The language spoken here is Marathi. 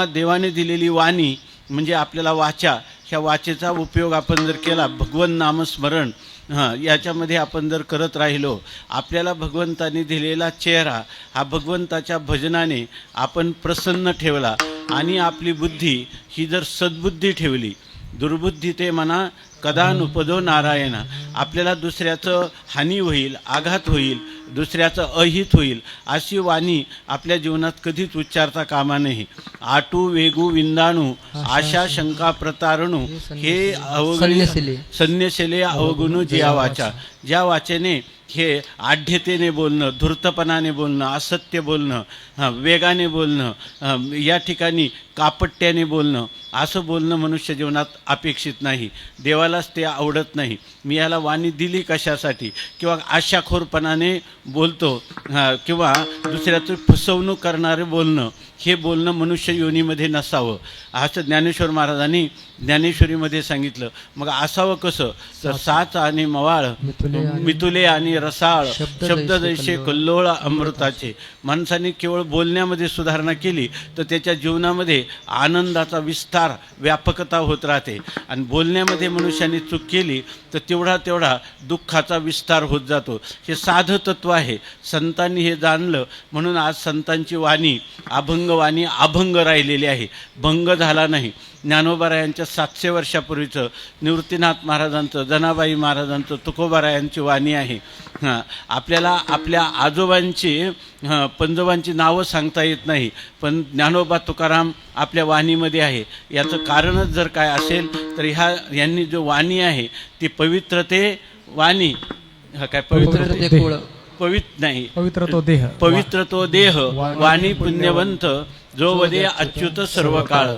देवाने दिलेली वाणी म्हणजे आपल्याला वाचा, ह्या वाचेचा उपयोग आपण जर केला, भगवन नामस्मरण याच्यामध्ये आपण जर करत राहिलो, आपल्याला भगवंताने दिलेला चेहरा हा भगवंताच्या भजनाने आपण प्रसन्न ठेवला आणि आपली बुद्धी ही जर सद्बुद्धी ठेवली, दुर्बुद्धी ते म्हणा कदा नुपदो नारायण, आपल्याला दुसऱ्याचं हानी होईल, आघात होईल, दुसऱ्याचं अहित होईल अशी वाणी आपल्या जीवनात कधीच उच्चारता कामा नये. आटू वेगू विंदाणू आशा शंका प्रतारणू हे संन्यसेले अवगुणू जिया वाचा, ज्या वाचेने हे आढ्यतेने बोलणं, धूर्तपणाने बोलणं, असत्य बोलणं, वेगाने बोलणं, या ठिकाणी कापट्याने बोलणं, असं बोलणं मनुष्य जीवनात अपेक्षित नाही. देवालाच ते आवडत नाही. मी याला वाणी दिली कशासाठी? किंवा आशाखोरपणाने बोलतो किंवा दुसऱ्याचं फसवणूक करणारे बोलणं, हे बोलणं मनुष्य योनीमध्ये नसावं असं ज्ञानेश्वर महाराजांनी ज्ञानेश्वरीमध्ये सांगितलं. मग असावं कसं? तर साच आणि मवाळ मितुले आणि रसाळ शब्द जैसे कल्लोळ अमृताचे. माणसाने केवळ बोलण्यामध्ये सुधारणा केली तर त्याच्या जीवनामध्ये आनंदाचा विस्तार, व्यापकता होत राहते. आणि बोलण्यामध्ये मनुष्याने चूक केली तर तेवढा दुःखाचा विस्तार होत जातो. हे साधं तत्व आहे. संतांनी हे जाणलं म्हणून आज संतांची वाणी अभंगवाणी अभंग राहिलेली आहे, भंग झाला नाही. ज्ञानोबारायांच्या 700 वर्षापूर्वीचं, निवृत्तीनाथ महाराजांचं, जनाबाई महाराजांचं, तुकोबारायांची वाणी आहे. आपल्याला आपल्या आजोबांची पंजोबांची नावं सांगता येत नाही, पण ज्ञानोबा तुकाराम आपल्या वाणीमध्ये आहे. याचं कारणच जर काय असेल तर यांनी जो वाणी आहे ती पवित्रते वाणी, काय पवित्र तो देह वाणी पुण्यवंत जो वदे अच्युत सर्व काळ.